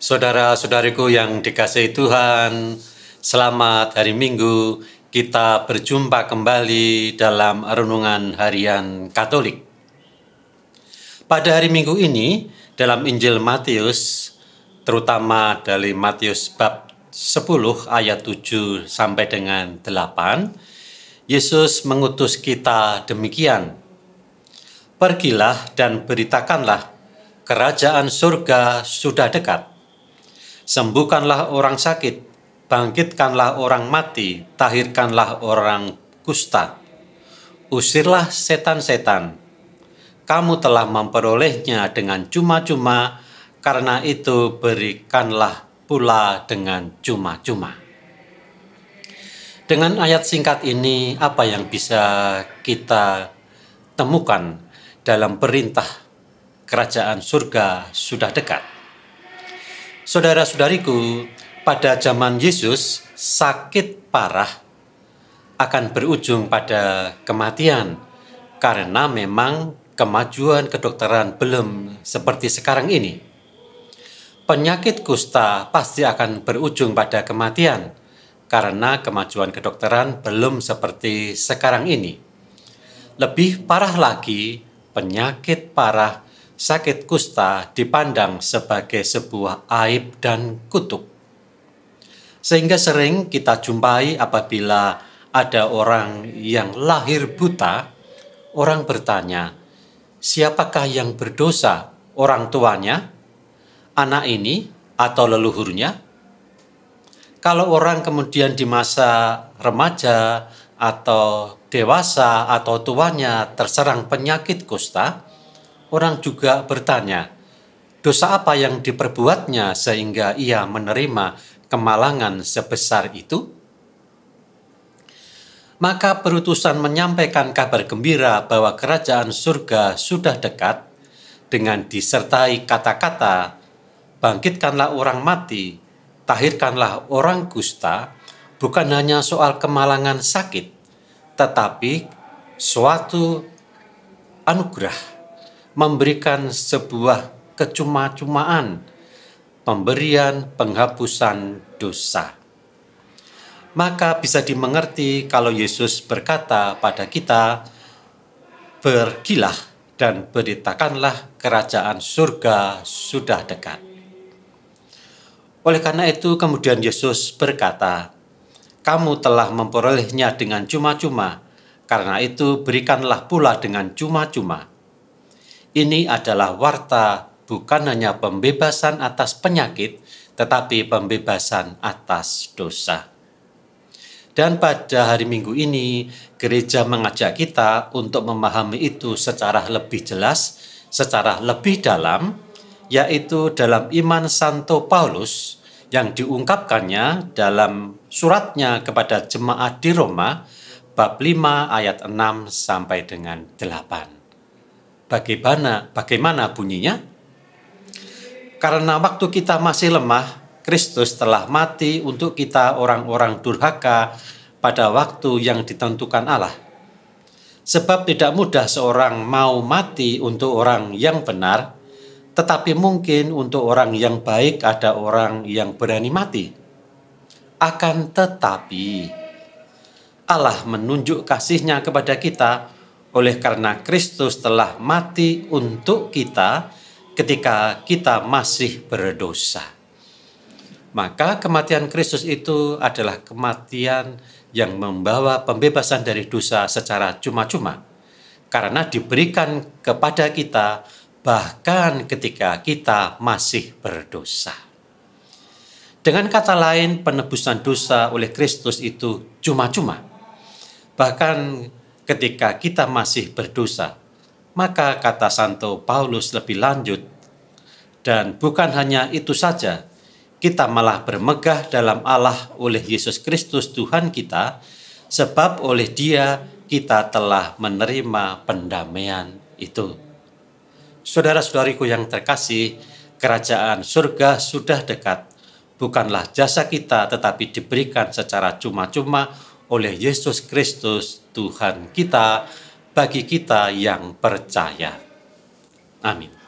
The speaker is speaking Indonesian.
Saudara-saudariku yang dikasihi Tuhan, selamat hari Minggu. Kita berjumpa kembali dalam renungan harian Katolik. Pada hari Minggu ini, dalam Injil Matius, terutama dari Matius bab 10 ayat 7 sampai dengan 8, Yesus mengutus kita demikian. Pergilah dan beritakanlah, kerajaan surga sudah dekat. Sembuhkanlah orang sakit, bangkitkanlah orang mati, tahirkanlah orang kusta. Usirlah setan-setan. Kamu telah memperolehnya dengan cuma-cuma, karena itu berikanlah pula dengan cuma-cuma. Dengan ayat singkat ini, apa yang bisa kita temukan dalam perintah kerajaan surga sudah dekat? Saudara-saudariku, pada zaman Yesus, sakit parah akan berujung pada kematian karena memang kemajuan kedokteran belum seperti sekarang ini. Penyakit kusta pasti akan berujung pada kematian karena kemajuan kedokteran belum seperti sekarang ini. Lebih parah lagi, penyakit parah sakit kusta dipandang sebagai sebuah aib dan kutuk. Sehingga sering kita jumpai apabila ada orang yang lahir buta, orang bertanya, siapakah yang berdosa, orang tuanya, anak ini, atau leluhurnya? Kalau orang kemudian di masa remaja atau dewasa atau tuanya terserang penyakit kusta, orang juga bertanya, dosa apa yang diperbuatnya sehingga ia menerima kemalangan sebesar itu? Maka perutusan menyampaikan kabar gembira bahwa kerajaan surga sudah dekat dengan disertai kata-kata, bangkitkanlah orang mati, tahirkanlah orang kusta, bukan hanya soal kemalangan sakit, tetapi suatu anugerah, memberikan sebuah kecuma-cumaan, pemberian penghapusan dosa. Maka bisa dimengerti kalau Yesus berkata pada kita, pergilah dan beritakanlah kerajaan surga sudah dekat. Oleh karena itu kemudian Yesus berkata, kamu telah memperolehnya dengan cuma-cuma, karena itu berikanlah pula dengan cuma-cuma. Ini adalah warta bukan hanya pembebasan atas penyakit, tetapi pembebasan atas dosa. Dan pada hari Minggu ini, gereja mengajak kita untuk memahami itu secara lebih jelas, secara lebih dalam, yaitu dalam iman Santo Paulus yang diungkapkannya dalam suratnya kepada jemaat di Roma, bab 5 ayat 6 sampai dengan 8. Bagaimana bunyinya? Karena waktu kita masih lemah, Kristus telah mati untuk kita orang-orang durhaka pada waktu yang ditentukan Allah. Sebab tidak mudah seorang mau mati untuk orang yang benar, tetapi mungkin untuk orang yang baik ada orang yang berani mati. Akan tetapi, Allah menunjuk kasih-Nya kepada kita oleh karena Kristus telah mati untuk kita ketika kita masih berdosa. Maka kematian Kristus itu adalah kematian yang membawa pembebasan dari dosa secara cuma-cuma, karena diberikan kepada kita bahkan ketika kita masih berdosa. Dengan kata lain, penebusan dosa oleh Kristus itu cuma-cuma. Bahkan ketika kita masih berdosa, maka kata Santo Paulus lebih lanjut, dan bukan hanya itu saja, kita malah bermegah dalam Allah oleh Yesus Kristus Tuhan kita, sebab oleh Dia kita telah menerima pendamaian itu. Saudara-saudariku yang terkasih, kerajaan surga sudah dekat. Bukanlah jasa kita, tetapi diberikan secara cuma-cuma oleh Yesus Kristus Tuhan kita bagi kita yang percaya. Amin.